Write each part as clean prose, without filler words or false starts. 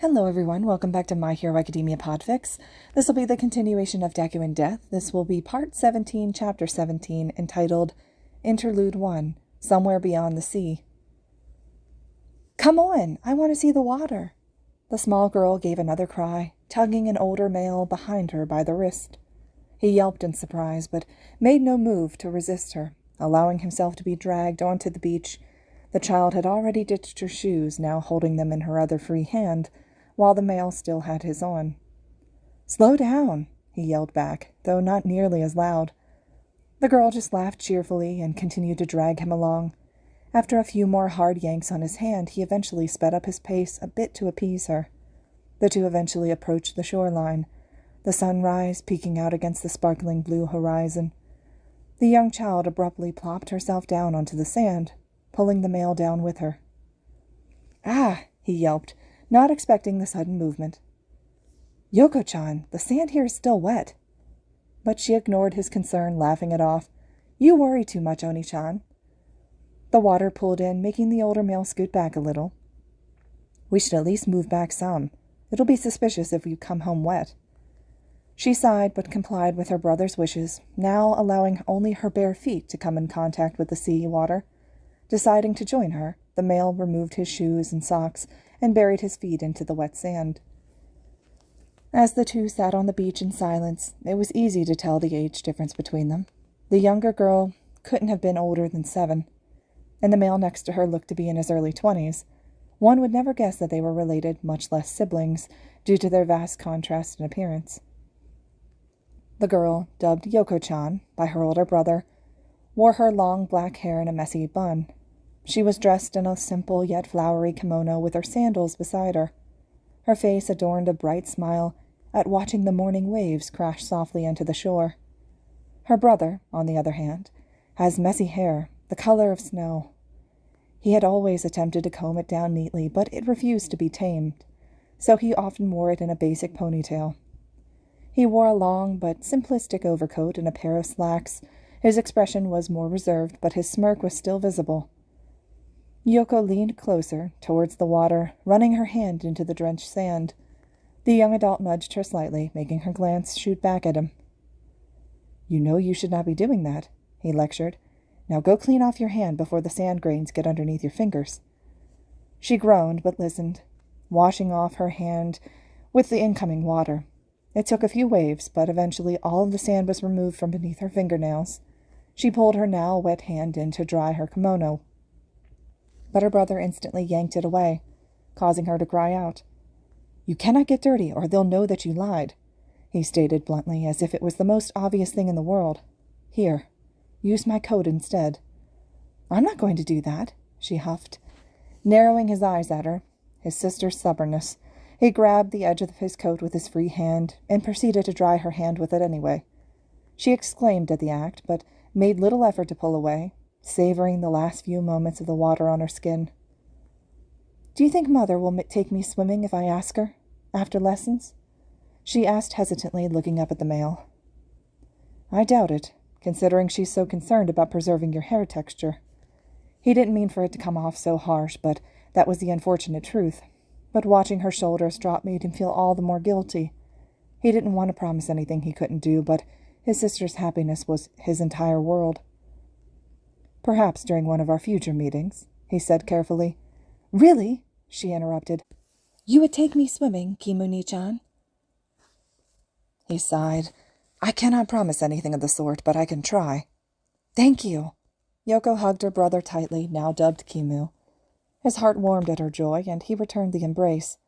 Hello everyone, welcome back to My Hero Academia Podfics. This will be the continuation of Deku and Death. This will be Part 17, Chapter 17, entitled Interlude 1, Somewhere Beyond the Sea. Come on, I want to see the water. The small girl gave another cry, tugging an older male behind her by the wrist. He yelped in surprise, but made no move to resist her, allowing himself to be dragged onto the beach. The child had already ditched her shoes, now holding them in her other free hand, while the male still had his on. "Slow down," he yelled back, though not nearly as loud. The girl just laughed cheerfully and continued to drag him along. After a few more hard yanks on his hand, he eventually sped up his pace a bit to appease her. The two eventually approached the shoreline, the sunrise peeking out against the sparkling blue horizon. The young child abruptly plopped herself down onto the sand, pulling the male down with her. "Ah!" he yelped, not expecting the sudden movement. "Yoko-chan, the sand here is still wet." But she ignored his concern, laughing it off. "You worry too much, Oni-chan." The water pulled in, making the older male scoot back a little. "We should at least move back some. It'll be suspicious if you come home wet." She sighed, but complied with her brother's wishes, now allowing only her bare feet to come in contact with the sea water. Deciding to join her, the male removed his shoes and socks and buried his feet into the wet sand. As the two sat on the beach in silence, it was easy to tell the age difference between them. The younger girl couldn't have been older than 7, and the male next to her looked to be in his early 20s. One would never guess that they were related, much less siblings, due to their vast contrast in appearance. The girl, dubbed Yoko-chan by her older brother, wore her long black hair in a messy bun. She was dressed in a simple yet flowery kimono with her sandals beside her. Her face adorned a bright smile at watching the morning waves crash softly into the shore. Her brother, on the other hand, has messy hair, the color of snow. He had always attempted to comb it down neatly, but it refused to be tamed, so he often wore it in a basic ponytail. He wore a long but simplistic overcoat and a pair of slacks. His expression was more reserved, but his smirk was still visible. Yoko leaned closer towards the water, running her hand into the drenched sand. The young adult nudged her slightly, making her glance shoot back at him. "You know you should not be doing that," he lectured. "Now go clean off your hand before the sand grains get underneath your fingers." She groaned, but listened, washing off her hand with the incoming water. It took a few waves, but eventually all of the sand was removed from beneath her fingernails. She pulled her now wet hand in to dry her kimono, but her brother instantly yanked it away, causing her to cry out. "You cannot get dirty, or they'll know that you lied," he stated bluntly, as if it was the most obvious thing in the world. "Here, use my coat instead." "I'm not going to do that," she huffed, narrowing his eyes at her, his sister's stubbornness. He grabbed the edge of his coat with his free hand and proceeded to dry her hand with it anyway. She exclaimed at the act, but made little effort to pull away, savoring the last few moments of the water on her skin. "Do you think Mother will take me swimming if I ask her, after lessons?" she asked hesitantly, looking up at the male. "I doubt it, considering she's so concerned about preserving your hair texture." He didn't mean for it to come off so harsh, but that was the unfortunate truth. But watching her shoulders drop made him feel all the more guilty. He didn't want to promise anything he couldn't do, but his sister's happiness was his entire world. "Perhaps during one of our future meetings," he said carefully. "Really?" she interrupted. "You would take me swimming, Kimuni-chan?" He sighed. "I cannot promise anything of the sort, but I can try." "Thank you." Yoko hugged her brother tightly, now dubbed Kimu. His heart warmed at her joy, and he returned the embrace.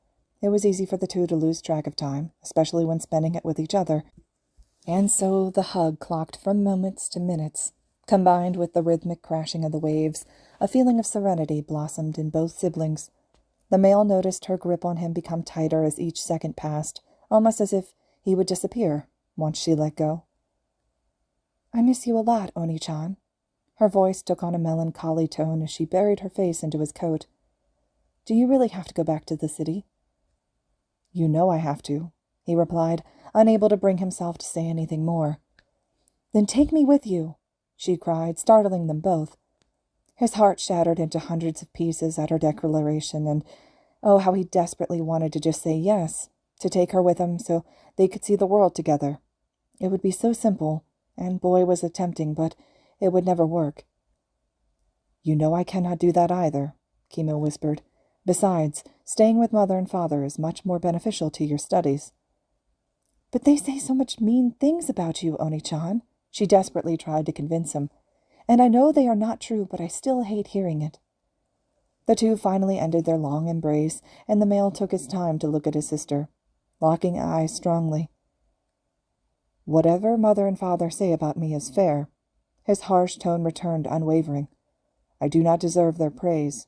It was easy for the two to lose track of time, especially when spending it with each other. And so the hug clocked from moments to minutes. Combined with the rhythmic crashing of the waves, a feeling of serenity blossomed in both siblings. The male noticed her grip on him become tighter as each second passed, almost as if he would disappear once she let go. "I miss you a lot, Oni-chan." Her voice took on a melancholy tone as she buried her face into his coat. "Do you really have to go back to the city?" "You know I have to," he replied, unable to bring himself to say anything more. "Then take me with you," she cried, startling them both. His heart shattered into hundreds of pieces at her declaration, and Oh, how he desperately wanted to just say yes, to take her with him so they could see the world together. It would be so simple, and boy was it tempting, but it would never work. You know I cannot do that either, Kimo whispered. Besides, staying with mother and father is much more beneficial to your studies. But they say so much mean things about you, Oni-chan, she desperately tried to convince him. And I know they are not true, but I still hate hearing it. The two finally ended their long embrace, and the male took his time to look at his sister, locking eyes strongly. Whatever mother and father say about me is fair. His harsh tone returned unwavering. I do not deserve their praise.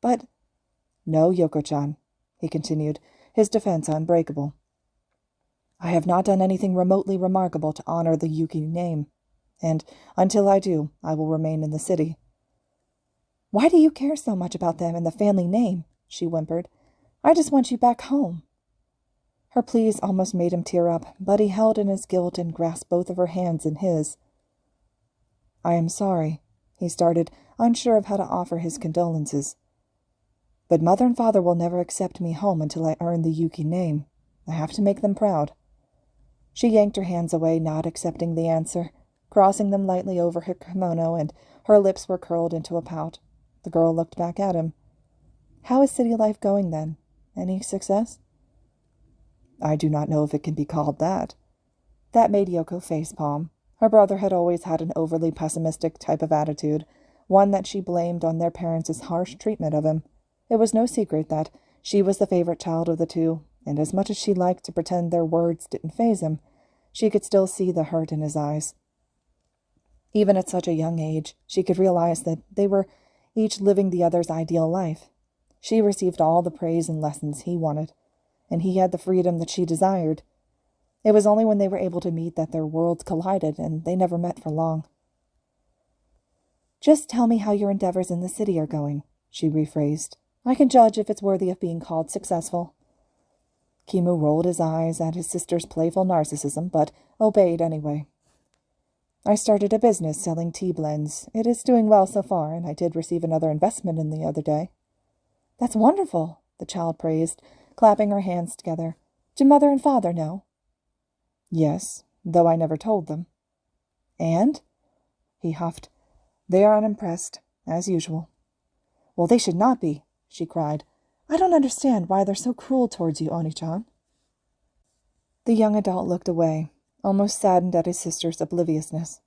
But, no, Yoko-chan, he continued, his defense unbreakable. I have not done anything remotely remarkable to honor the Yuki name, and until I do, I will remain in the city. Why do you care so much about them and the family name? She whimpered. I just want you back home. Her pleas almost made him tear up, but he held in his guilt and grasped both of her hands in his. I am sorry, he started, unsure of how to offer his condolences. But mother and father will never accept me home until I earn the Yuki name. I have to make them proud. She yanked her hands away, not accepting the answer, crossing them lightly over her kimono, and her lips were curled into a pout. The girl looked back at him. How is city life going, then? Any success? I do not know if it can be called that. That made Yoko facepalm. Her brother had always had an overly pessimistic type of attitude, one that she blamed on their parents' harsh treatment of him. It was no secret that she was the favorite child of the two, and as much as she liked to pretend their words didn't faze him, she could still see the hurt in his eyes. Even at such a young age, she could realize that they were each living the other's ideal life. She received all the praise and lessons he wanted, and he had the freedom that she desired. It was only when they were able to meet that their worlds collided, and they never met for long. Just tell me how your endeavors in the city are going, she rephrased. I can judge if it's worthy of being called successful. Kimo rolled his eyes at his sister's playful narcissism, but obeyed anyway. I started a business selling tea blends. It is doing well so far, and I did receive another investment in the other day. That's wonderful, the child praised, clapping her hands together. Do mother and father know? Yes, though I never told them. And? He huffed. They are unimpressed, as usual. Well, they should not be, she cried. I don't understand why they're so cruel towards you, Oni-chan. The young adult looked away, almost saddened at his sister's obliviousness.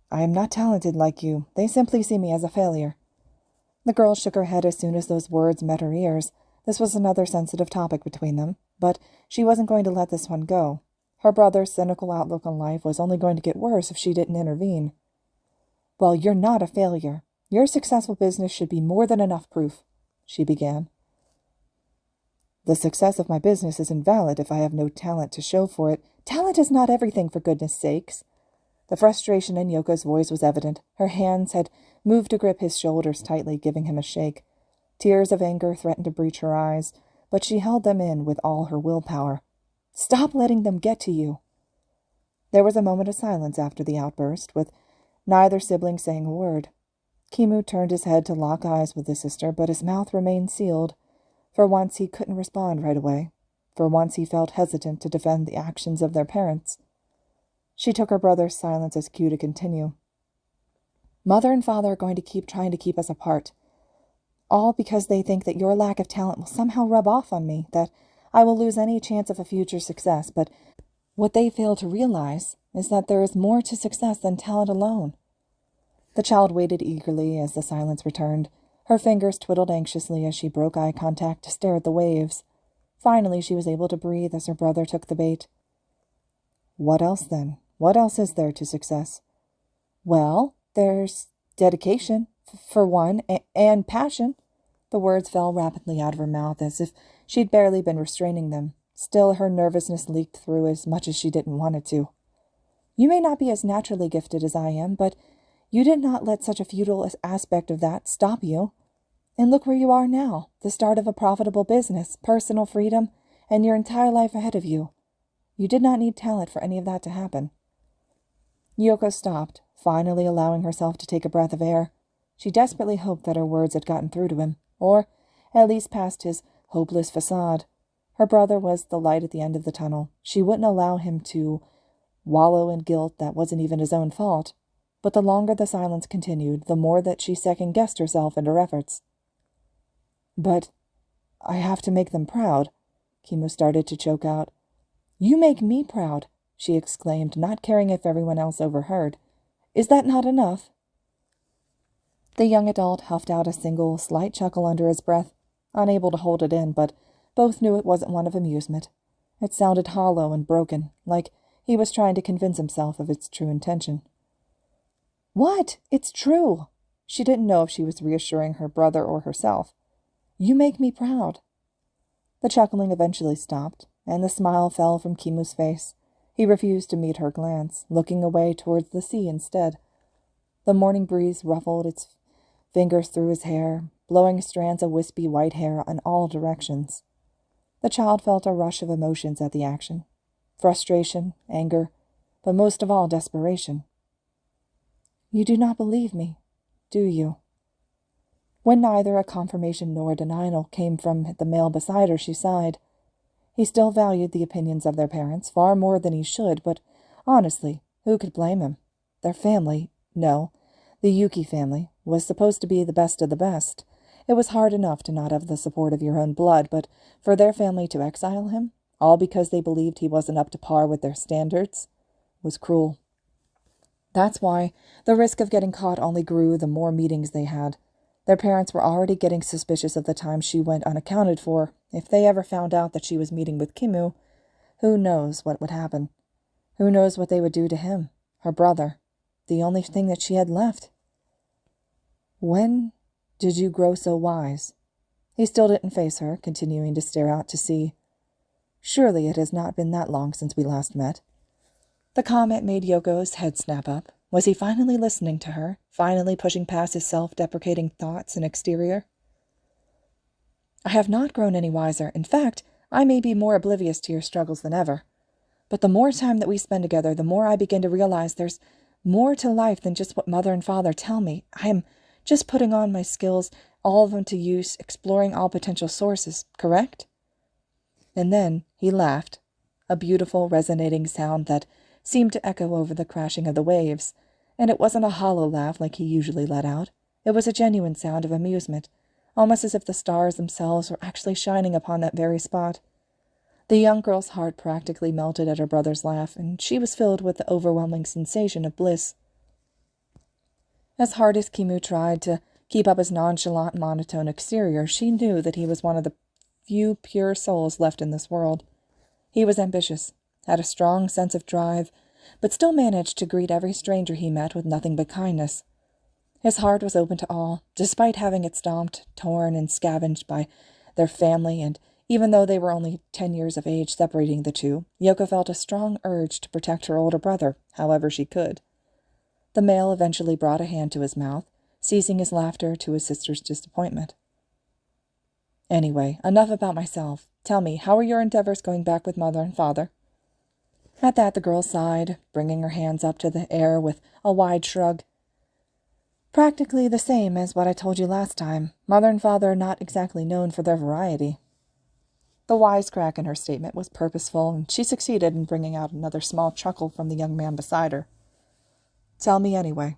I am not talented like you. They simply see me as a failure. The girl shook her head as soon as those words met her ears. This was another sensitive topic between them, but she wasn't going to let this one go. Her brother's cynical outlook on life was only going to get worse if she didn't intervene. Well, you're not a failure. Your successful business should be more than enough proof, she began. The success of my business is invalid if I have no talent to show for it. Talent is not everything, for goodness sakes. The frustration in Yoko's voice was evident. Her hands had moved to grip his shoulders tightly, giving him a shake. Tears of anger threatened to breach her eyes, but she held them in with all her willpower. Stop letting them get to you. There was a moment of silence after the outburst, with neither sibling saying a word. Kimu turned his head to lock eyes with his sister, but his mouth remained sealed. For once he couldn't respond right away. For once he felt hesitant to defend the actions of their parents. She took her brother's silence as cue to continue. Mother and father are going to keep trying to keep us apart. All because they think that your lack of talent will somehow rub off on me, that I will lose any chance of a future success, but what they fail to realize is that there is more to success than talent alone. The child waited eagerly as the silence returned. Her fingers twiddled anxiously as she broke eye contact to stare at the waves. Finally, she was able to breathe as her brother took the bait. What else, then? What else is there to success? Well, there's dedication, for one, and passion. The words fell rapidly out of her mouth as if she'd barely been restraining them. Still, her nervousness leaked through as much as she didn't want it to. You may not be as naturally gifted as I am, but you did not let such a futile aspect of that stop you. And look where you are now, the start of a profitable business, personal freedom, and your entire life ahead of you. You did not need talent for any of that to happen. Yoko stopped, finally allowing herself to take a breath of air. She desperately hoped that her words had gotten through to him, or at least past his hopeless facade. Her brother was the light at the end of the tunnel. She wouldn't allow him to wallow in guilt that wasn't even his own fault. But the longer the silence continued, the more that she second-guessed herself and her efforts. "But I have to make them proud," Kimu started to choke out. "You make me proud," she exclaimed, not caring if everyone else overheard. "Is that not enough?" The young adult huffed out a single, slight chuckle under his breath, unable to hold it in, but both knew it wasn't one of amusement. It sounded hollow and broken, like he was trying to convince himself of its true intention. "What? It's true!" She didn't know if she was reassuring her brother or herself. "You make me proud." The chuckling eventually stopped, and the smile fell from Kimu's face. He refused to meet her glance, looking away towards the sea instead. The morning breeze ruffled its fingers through his hair, blowing strands of wispy white hair in all directions. The child felt a rush of emotions at the action. Frustration, anger, but most of all desperation. "You do not believe me, do you?" When neither a confirmation nor a denial came from the male beside her, she sighed. He still valued the opinions of their parents far more than he should, but honestly, who could blame him? Their family, no, the Yuki family, was supposed to be the best of the best. It was hard enough to not have the support of your own blood, but for their family to exile him, all because they believed he wasn't up to par with their standards, was cruel. That's why the risk of getting caught only grew the more meetings they had. Their parents were already getting suspicious of the time she went unaccounted for. If they ever found out that she was meeting with Kimu, who knows what would happen? Who knows what they would do to him, her brother, the only thing that she had left? "When did you grow so wise?" He still didn't face her, continuing to stare out to sea. "Surely it has not been that long since we last met." The comment made Yoko's head snap up. Was he finally listening to her, finally pushing past his self-deprecating thoughts and exterior? "I have not grown any wiser. In fact, I may be more oblivious to your struggles than ever. But the more time that we spend together, the more I begin to realize there's more to life than just what mother and father tell me. I am just putting on my skills, all of them to use, exploring all potential sources, correct?" And then he laughed, a beautiful, resonating sound that seemed to echo over the crashing of the waves, and it wasn't a hollow laugh like he usually let out. It was a genuine sound of amusement, almost as if the stars themselves were actually shining upon that very spot. The young girl's heart practically melted at her brother's laugh, and she was filled with the overwhelming sensation of bliss. As hard as Kimu tried to keep up his nonchalant, monotone exterior, she knew that he was one of the few pure souls left in this world. He was ambitious, had a strong sense of drive, but still managed to greet every stranger he met with nothing but kindness. His heart was open to all, despite having it stomped, torn, and scavenged by their family, and even though they were only 10 years of age separating the two, Yoko felt a strong urge to protect her older brother, however she could. The male eventually brought a hand to his mouth, ceasing his laughter to his sister's disappointment. "Anyway, enough about myself. Tell me, how are your endeavors going back with mother and father?" At that the girl sighed, bringing her hands up to the air with a wide shrug. "Practically the same as what I told you last time. Mother and father are not exactly known for their variety." The wisecrack in her statement was purposeful, and she succeeded in bringing out another small chuckle from the young man beside her. "Tell me anyway."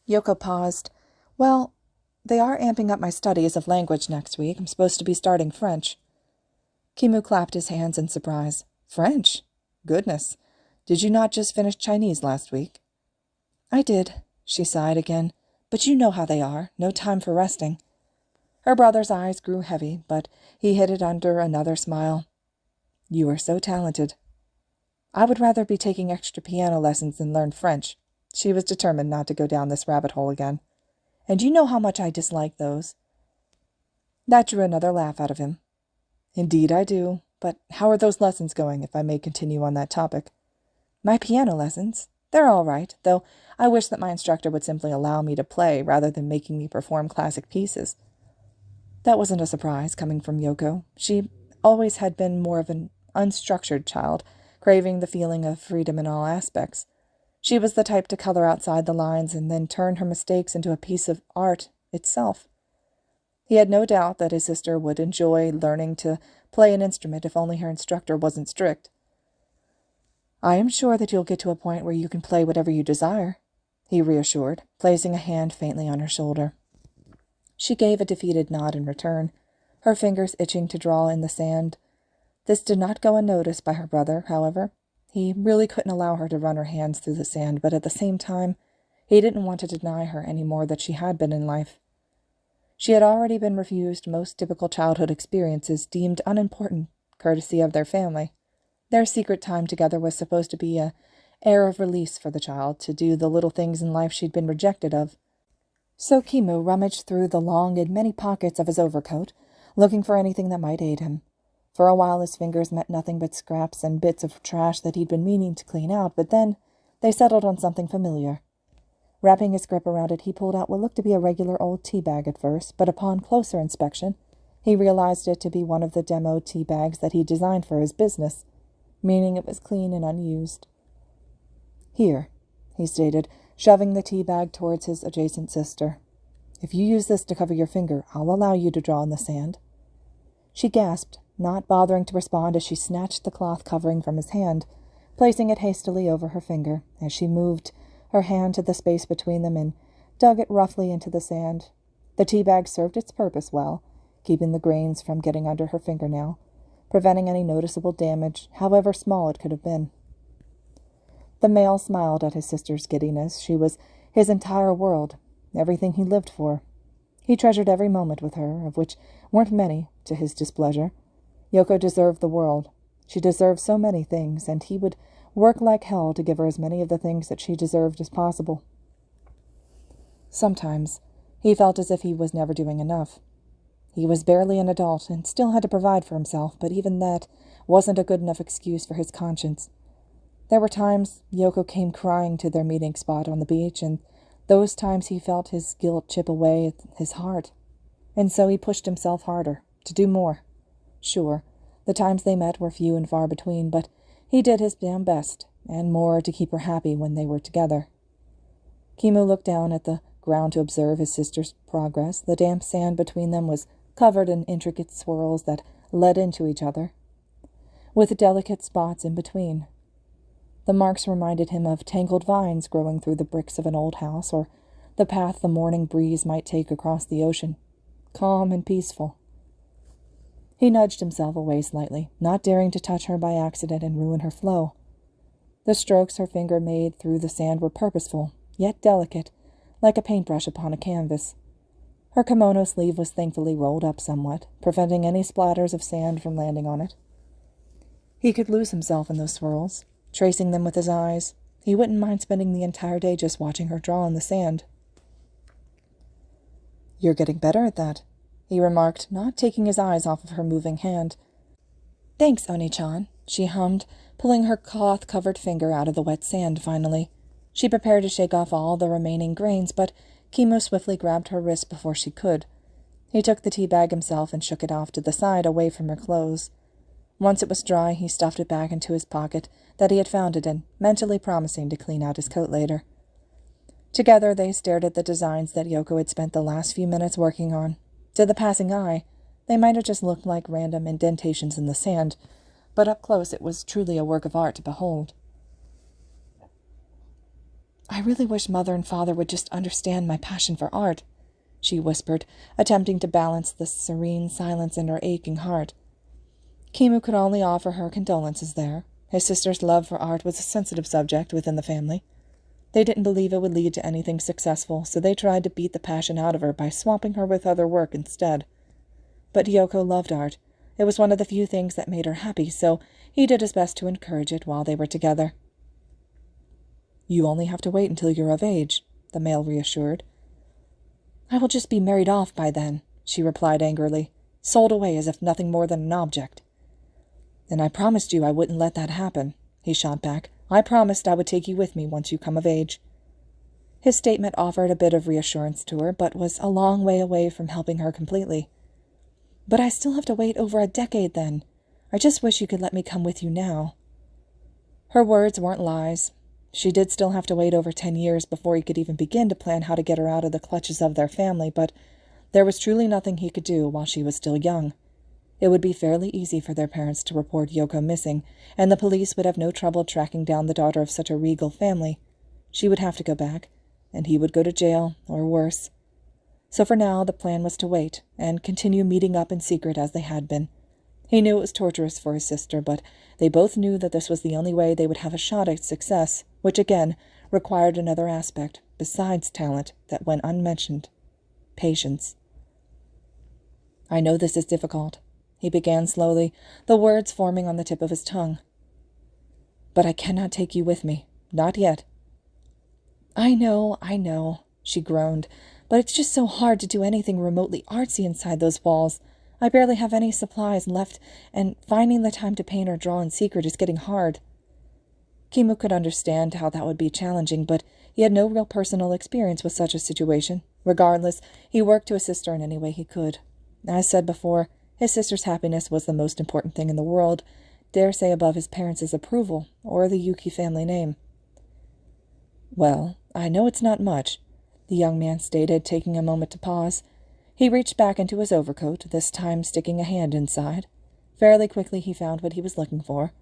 Yoko paused. "Well, they are amping up my studies of language next week. I'm supposed to be starting French." Kimu clapped his hands in surprise. "French? Goodness. Did you not just finish Chinese last week?" "I did," she sighed again. "But you know how they are. No time for resting." Her brother's eyes grew heavy, but he hid it under another smile. "You are so talented." "I would rather be taking extra piano lessons than learn French." She was determined not to go down this rabbit hole again. "And you know how much I dislike those." That drew another laugh out of him. "Indeed I do. But how are those lessons going, if I may continue on that topic?" "My piano lessons? They're all right, though I wish that my instructor would simply allow me to play rather than making me perform classic pieces." That wasn't a surprise, coming from Yoko. She always had been more of an unstructured child, craving the feeling of freedom in all aspects. She was the type to color outside the lines and then turn her mistakes into a piece of art itself. He had no doubt that his sister would enjoy learning to play an instrument if only her instructor wasn't strict. "I am sure that you'll get to a point where you can play whatever you desire," he reassured, placing a hand faintly on her shoulder. She gave a defeated nod in return, her fingers itching to draw in the sand. This did not go unnoticed by her brother, however. He really couldn't allow her to run her hands through the sand, but at the same time, he didn't want to deny her any more that she had been in life. She had already been refused most typical childhood experiences deemed unimportant, courtesy of their family. Their secret time together was supposed to be an air of release for the child, to do the little things in life she'd been rejected of. So Kimu rummaged through the long and many pockets of his overcoat, looking for anything that might aid him. For a while his fingers met nothing but scraps and bits of trash that he'd been meaning to clean out, but then they settled on something familiar. Wrapping his grip around it, he pulled out what looked to be a regular old tea bag at first, but upon closer inspection, he realized it to be one of the demo tea bags that he designed for his business, meaning it was clean and unused. "Here," he stated, shoving the tea bag towards his adjacent sister. "If you use this to cover your finger, I'll allow you to draw in the sand." She gasped, not bothering to respond as she snatched the cloth covering from his hand, placing it hastily over her finger as she moved her hand to the space between them and dug it roughly into the sand. The tea bag served its purpose well, keeping the grains from getting under her fingernail, preventing any noticeable damage, however small it could have been. The male smiled at his sister's giddiness. She was his entire world, everything he lived for. He treasured every moment with her, of which weren't many, to his displeasure. Yoko deserved the world. She deserved so many things, and he would work like hell to give her as many of the things that she deserved as possible. Sometimes he felt as if he was never doing enough. He was barely an adult and still had to provide for himself, but even that wasn't a good enough excuse for his conscience. There were times Yoko came crying to their meeting spot on the beach, and those times he felt his guilt chip away at his heart. And so he pushed himself harder, to do more. Sure, the times they met were few and far between, but he did his damn best, and more to keep her happy when they were together. Kimu looked down at the ground to observe his sister's progress. The damp sand between them was covered in intricate swirls that led into each other, with delicate spots in between. The marks reminded him of tangled vines growing through the bricks of an old house, or the path the morning breeze might take across the ocean, calm and peaceful. He nudged himself away slightly, not daring to touch her by accident and ruin her flow. The strokes her finger made through the sand were purposeful, yet delicate, like a paintbrush upon a canvas. Her kimono sleeve was thankfully rolled up somewhat, preventing any splatters of sand from landing on it. He could lose himself in those swirls, tracing them with his eyes. He wouldn't mind spending the entire day just watching her draw in the sand. "You're getting better at that," he remarked, not taking his eyes off of her moving hand. "Thanks, Oni-chan," she hummed, pulling her cloth-covered finger out of the wet sand finally. She prepared to shake off all the remaining grains, but Kimu swiftly grabbed her wrist before she could. He took the tea bag himself and shook it off to the side away from her clothes. Once it was dry, he stuffed it back into his pocket that he had found it in, mentally promising to clean out his coat later. Together they stared at the designs that Yoko had spent the last few minutes working on. To the passing eye, they might have just looked like random indentations in the sand, but up close it was truly a work of art to behold. "I really wish Mother and Father would just understand my passion for art," she whispered, attempting to balance the serene silence in her aching heart. Kimu could only offer her condolences there. His sister's love for art was a sensitive subject within the family. They didn't believe it would lead to anything successful, so they tried to beat the passion out of her by swamping her with other work instead. But Yoko loved art. It was one of the few things that made her happy, so he did his best to encourage it while they were together. "You only have to wait until you're of age," the male reassured. "I will just be married off by then," she replied angrily, sold away as if nothing more than an object. "And I promised you I wouldn't let that happen," he shot back. "I promised I would take you with me once you come of age." His statement offered a bit of reassurance to her, but was a long way away from helping her completely. "But I still have to wait over a decade then. I just wish you could let me come with you now." Her words weren't lies. She did still have to wait over 10 years before he could even begin to plan how to get her out of the clutches of their family, but There was truly nothing he could do while she was still young. It would be fairly easy for their parents to report Yoko missing, and the police would have no trouble tracking down the daughter of such a regal family. She would have to go back, and he would go to jail, or worse. So for now, the plan was to wait, and continue meeting up in secret as they had been. He knew it was torturous for his sister, but they both knew that this was the only way they would have a shot at success, which again required another aspect, besides talent, that went unmentioned. Patience. "I know this is difficult," he began slowly, the words forming on the tip of his tongue. "But I cannot take you with me. Not yet." I know," she groaned, "but it's just so hard to do anything remotely artsy inside those walls. I barely have any supplies left, and finding the time to paint or draw in secret is getting hard." Kimu could understand how that would be challenging, but he had no real personal experience with such a situation. Regardless, he worked to assist her in any way he could. As said before, his sister's happiness was the most important thing in the world, dare say above his parents' approval, or the Yuki family name. "Well, I know it's not much," the young man stated, taking a moment to pause. He reached back into his overcoat, this time sticking a hand inside. Fairly quickly he found what he was looking for.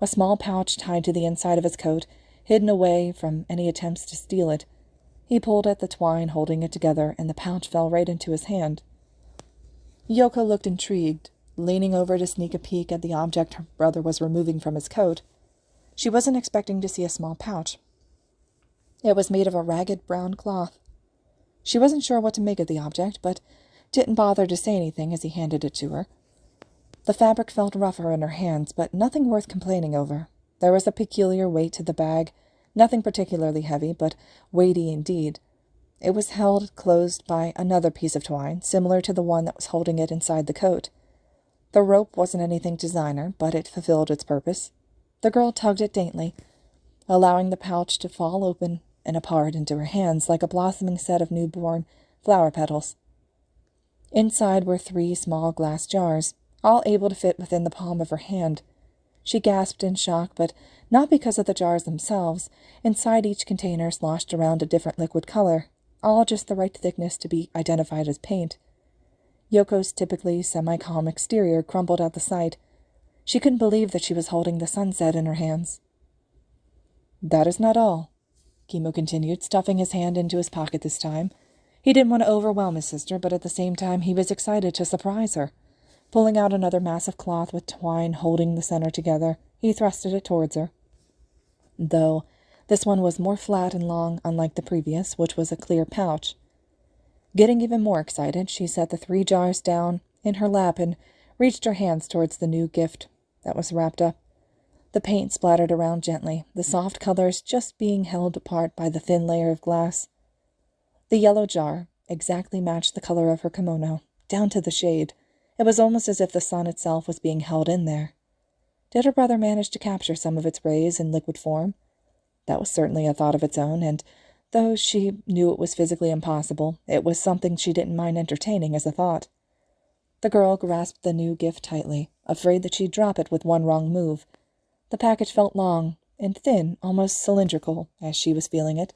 A small pouch tied to the inside of his coat, hidden away from any attempts to steal it. He pulled at the twine holding it together, and the pouch fell right into his hand. Yoko looked intrigued, leaning over to sneak a peek at the object her brother was removing from his coat. She wasn't expecting to see a small pouch. It was made of a ragged brown cloth. She wasn't sure what to make of the object, but didn't bother to say anything as he handed it to her. The fabric felt rougher in her hands, but nothing worth complaining over. There was a peculiar weight to the bag, nothing particularly heavy, but weighty indeed. It was held closed by another piece of twine, similar to the one that was holding it inside the coat. The rope wasn't anything designer, but it fulfilled its purpose. The girl tugged it daintily, allowing the pouch to fall open and apart into her hands like a blossoming set of newborn flower petals. Inside were 3 small glass jars, all able to fit within the palm of her hand. She gasped in shock, but not because of the jars themselves. Inside each container sloshed around a different liquid color, all just the right thickness to be identified as paint. Yoko's typically semi-calm exterior crumbled at the sight. She couldn't believe that she was holding the sunset in her hands. "That is not all," Kimu continued, stuffing his hand into his pocket this time. He didn't want to overwhelm his sister, but at the same time he was excited to surprise her. Pulling out another mass of cloth with twine holding the center together, he thrusted it towards her. Though this one was more flat and long, unlike the previous, which was a clear pouch. Getting even more excited, she set the 3 jars down in her lap and reached her hands towards the new gift that was wrapped up. The paint splattered around gently, the soft colors just being held apart by the thin layer of glass. The yellow jar exactly matched the color of her kimono, down to the shade. It was almost as if the sun itself was being held in there. Did her brother manage to capture some of its rays in liquid form? That was certainly a thought of its own, and though she knew it was physically impossible, it was something she didn't mind entertaining as a thought. The girl grasped the new gift tightly, afraid that she'd drop it with one wrong move. The package felt long and thin, almost cylindrical, as she was feeling it,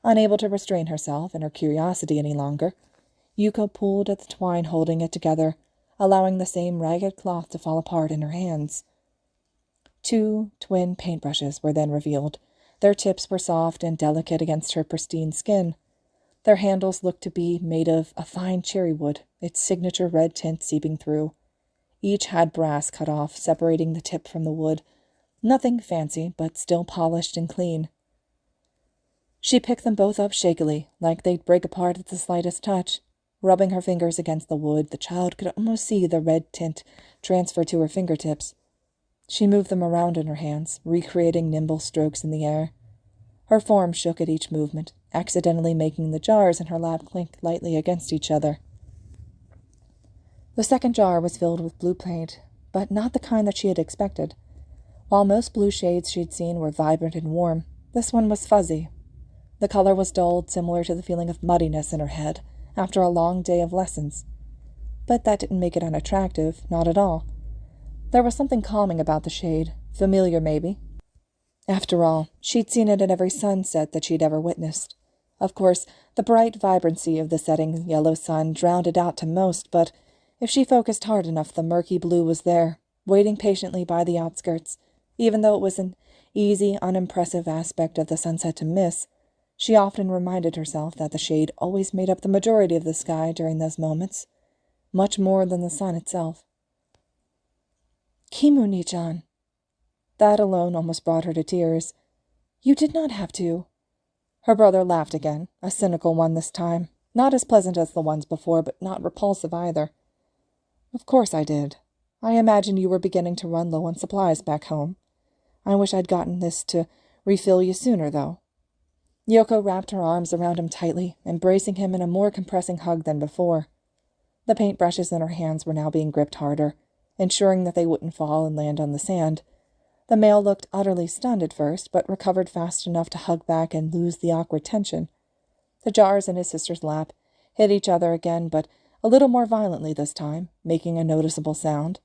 unable to restrain herself and her curiosity any longer. Yuko pulled at the twine holding it together, allowing the same ragged cloth to fall apart in her hands. 2 twin paintbrushes were then revealed. Their tips were soft and delicate against her pristine skin. Their handles looked to be made of a fine cherry wood, its signature red tint seeping through. Each had brass cut off, separating the tip from the wood. Nothing fancy, but still polished and clean. She picked them both up shakily, like they'd break apart at the slightest touch. Rubbing her fingers against the wood, the child could almost see the red tint transfer to her fingertips. She moved them around in her hands, recreating nimble strokes in the air. Her form shook at each movement, accidentally making the jars in her lap clink lightly against each other. The second jar was filled with blue paint, but not the kind that she had expected. While most blue shades she'd seen were vibrant and warm, this one was fuzzy. The color was dulled, similar to the feeling of muddiness in her head after a long day of lessons. But that didn't make it unattractive, not at all. There was something calming about the shade, familiar maybe. After all, she'd seen it in every sunset that she'd ever witnessed. Of course, the bright vibrancy of the setting yellow sun drowned it out to most, but if she focused hard enough, the murky blue was there, waiting patiently by the outskirts. Even though it was an easy, unimpressive aspect of the sunset to miss, she often reminded herself that the shade always made up the majority of the sky during those moments, much more than the sun itself. Kimu-ni-chan. That alone almost brought her to tears. You did not have to. Her brother laughed again, a cynical one this time, not as pleasant as the ones before, but not repulsive either. Of course I did. I imagine you were beginning to run low on supplies back home. I wish I'd gotten this to refill you sooner, though. Yoko wrapped her arms around him tightly, embracing him in a more compressing hug than before. The paintbrushes in her hands were now being gripped harder, ensuring that they wouldn't fall and land on the sand. The male looked utterly stunned at first, but recovered fast enough to hug back and lose the awkward tension. The jars in his sister's lap hit each other again, but a little more violently this time, making a noticeable sound.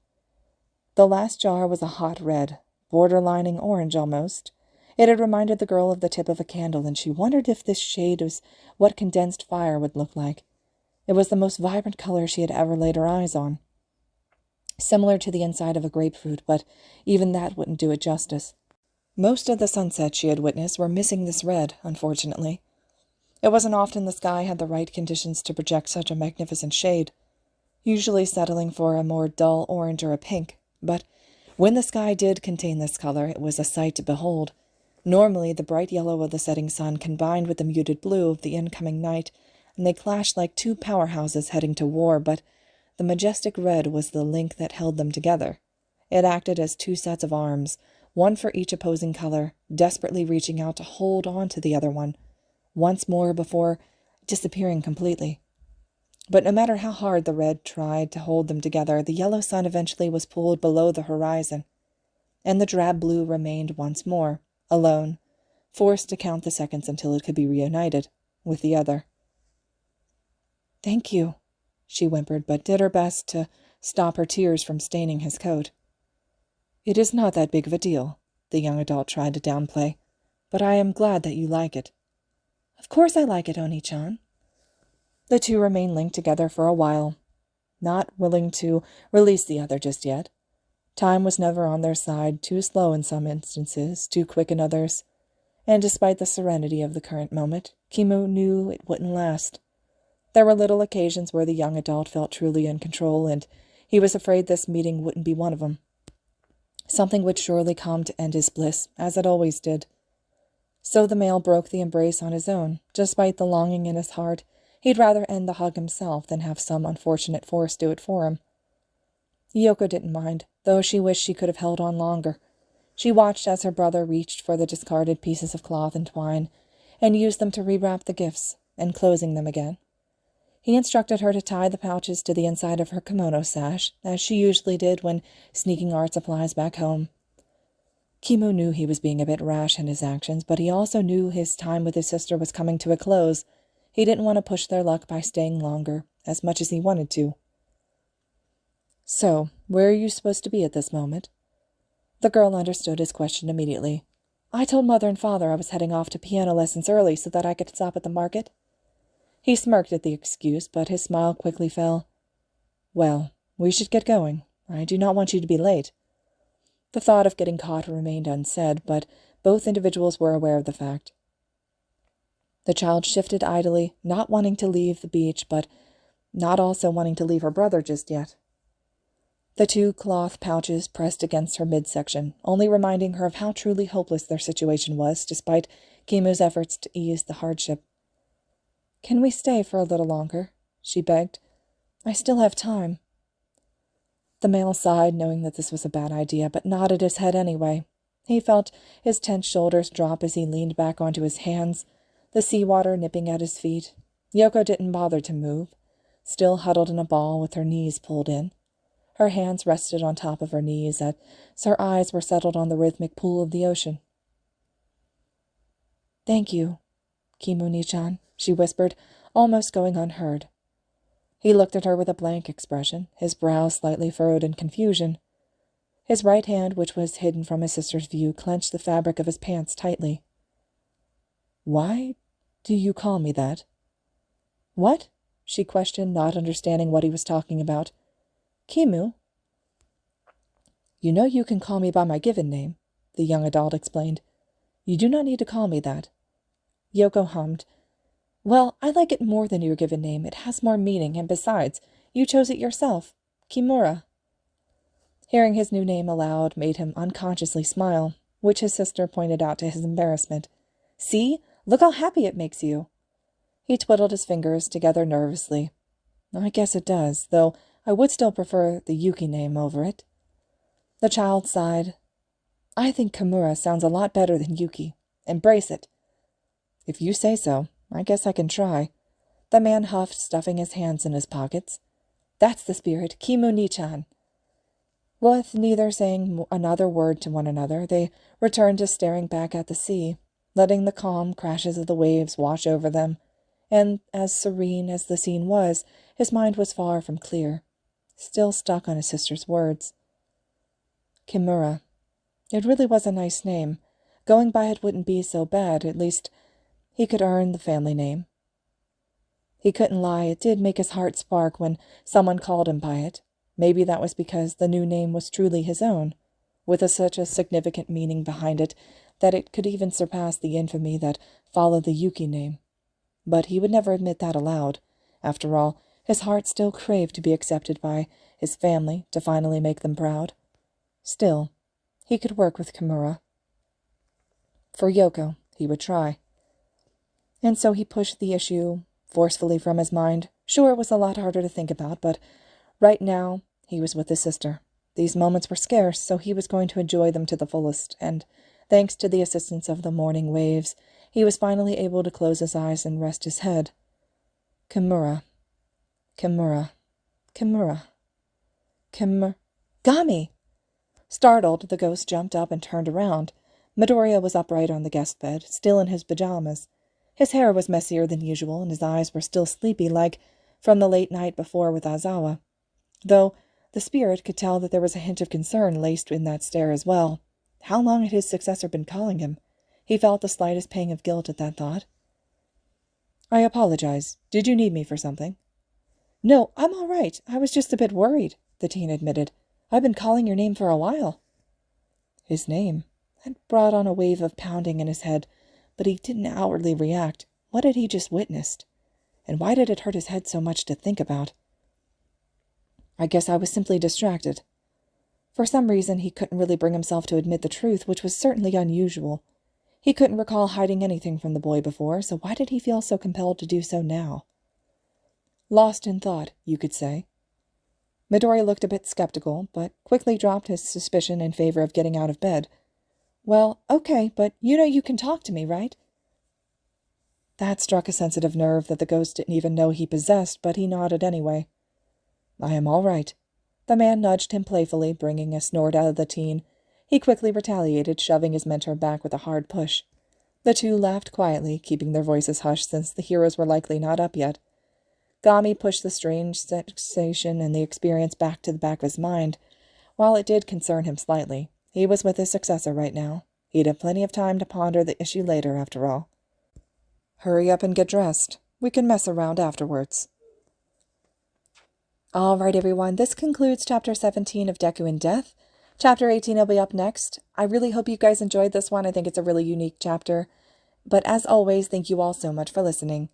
The last jar was a hot red, borderlining orange almost. It had reminded the girl of the tip of a candle, and she wondered if this shade was what condensed fire would look like. It was the most vibrant color she had ever laid her eyes on. Similar to the inside of a grapefruit, but even that wouldn't do it justice. Most of the sunsets she had witnessed were missing this red, unfortunately. It wasn't often the sky had the right conditions to project such a magnificent shade, usually settling for a more dull orange or a pink, but when the sky did contain this color, it was a sight to behold. Normally, the bright yellow of the setting sun combined with the muted blue of the incoming night, and they clashed like two powerhouses heading to war, but the majestic red was the link that held them together. It acted as two sets of arms, one for each opposing color, desperately reaching out to hold on to the other one, once more before disappearing completely. But no matter how hard the red tried to hold them together, the yellow sun eventually was pulled below the horizon, and the drab blue remained once more, alone, forced to count the seconds until it could be reunited with the other. "Thank you," she whimpered, but did her best to stop her tears from staining his coat. "It is not that big of a deal," the young adult tried to downplay, "but I am glad that you like it." "Of course I like it, Oni-chan." The two remained linked together for a while, not willing to release the other just yet. Time was never on their side, too slow in some instances, too quick in others, and despite the serenity of the current moment, Kimu knew it wouldn't last. There were little occasions where the young adult felt truly in control, and he was afraid this meeting wouldn't be one of them. Something would surely come to end his bliss, as it always did. So the male broke the embrace on his own. Despite the longing in his heart, he'd rather end the hug himself than have some unfortunate force do it for him. Yoko didn't mind, though she wished she could have held on longer. She watched as her brother reached for the discarded pieces of cloth and twine, and used them to rewrap the gifts, enclosing them again. He instructed her to tie the pouches to the inside of her kimono sash, as she usually did when sneaking art supplies back home. Kimu knew he was being a bit rash in his actions, but he also knew his time with his sister was coming to a close. He didn't want to push their luck by staying longer, as much as he wanted to. "So, where are you supposed to be at this moment?" The girl understood his question immediately. "I told Mother and Father I was heading off to piano lessons early so that I could stop at the market." He smirked at the excuse, but his smile quickly fell. "Well, we should get going. I do not want you to be late." The thought of getting caught remained unsaid, but both individuals were aware of the fact. The child shifted idly, not wanting to leave the beach, but not also wanting to leave her brother just yet. The two cloth pouches pressed against her midsection, only reminding her of how truly hopeless their situation was, despite Kimu's efforts to ease the hardship. "Can we stay for a little longer?" she begged. "I still have time." The male sighed, knowing that this was a bad idea, but nodded his head anyway. He felt his tense shoulders drop as he leaned back onto his hands, the seawater nipping at his feet. Yoko didn't bother to move, still huddled in a ball with her knees pulled in. Her hands rested on top of her knees as her eyes were settled on the rhythmic pool of the ocean. "Thank you, Kimu-ni-chan," she whispered, almost going unheard. He looked at her with a blank expression, his brows slightly furrowed in confusion. His right hand, which was hidden from his sister's view, clenched the fabric of his pants tightly. "Why Do you call me that?" "What?" she questioned, not understanding what he was talking about. "Kimu?" "You know you can call me by my given name," the young adult explained. "You do not need to call me that." Yoko hummed. "Well, I like it more than your given name. It has more meaning, and besides, you chose it yourself. Kimura." Hearing his new name aloud made him unconsciously smile, which his sister pointed out to his embarrassment. "See? Look how happy it makes you." He twiddled his fingers together nervously. "I guess it does, though I would still prefer the Yuki name over it." The child sighed. "I think Kimura sounds a lot better than Yuki. Embrace it." "If you say so, I guess I can try." The man huffed, stuffing his hands in his pockets. "That's the spirit, Kimu Ni-chan." With neither saying another word to one another, they returned to staring back at the sea, letting the calm crashes of the waves wash over them, and as serene as the scene was, his mind was far from clear, still stuck on his sister's words. Kimura. It really was a nice name. Going by it wouldn't be so bad, at least he could earn the family name. He couldn't lie, it did make his heart spark when someone called him by it. Maybe that was because the new name was truly his own, with such a significant meaning behind it that it could even surpass the infamy that followed the Yuki name. But he would never admit that aloud. After all, his heart still craved to be accepted by his family, to finally make them proud. Still, he could work with Kimura. For Yoko, he would try. And so he pushed the issue forcefully from his mind. Sure, it was a lot harder to think about, but right now he was with his sister. These moments were scarce, so he was going to enjoy them to the fullest, and thanks to the assistance of the morning waves, he was finally able to close his eyes and rest his head. Kimura. Kimura. Kimura. Gami! Startled, the ghost jumped up and turned around. Midoriya was upright on the guest bed, still in his pajamas. His hair was messier than usual, and his eyes were still sleepy, like from the late night before with Aizawa, though the spirit could tell that there was a hint of concern laced in that stare as well. How long had his successor been calling him? He felt the slightest pang of guilt at that thought. "I apologize. Did you need me for something?" "No, I'm all right. I was just a bit worried," the teen admitted. "I've been calling your name for a while." His name had brought on a wave of pounding in his head, but he didn't outwardly react. What had he just witnessed? And why did it hurt his head so much to think about? "I guess I was simply distracted." For some reason, he couldn't really bring himself to admit the truth, which was certainly unusual. He couldn't recall hiding anything from the boy before, so why did he feel so compelled to do so now? Lost in thought, you could say. Midoriya looked a bit skeptical, but quickly dropped his suspicion in favor of getting out of bed. "Well, okay, but you know you can talk to me, right?" That struck a sensitive nerve that the ghost didn't even know he possessed, but he nodded anyway. "I am all right." The man nudged him playfully, bringing a snort out of the teen. He quickly retaliated, shoving his mentor back with a hard push. The two laughed quietly, keeping their voices hushed since the heroes were likely not up yet. Gami pushed the strange sensation and the experience back to the back of his mind. While it did concern him slightly, he was with his successor right now. He'd have plenty of time to ponder the issue later, after all. "Hurry up and get dressed. We can mess around afterwards." All right, everyone, this concludes Chapter 17 of Deku and Death. Chapter 18 will be up next. I really hope you guys enjoyed this one. I think it's a really unique chapter. But as always, thank you all so much for listening.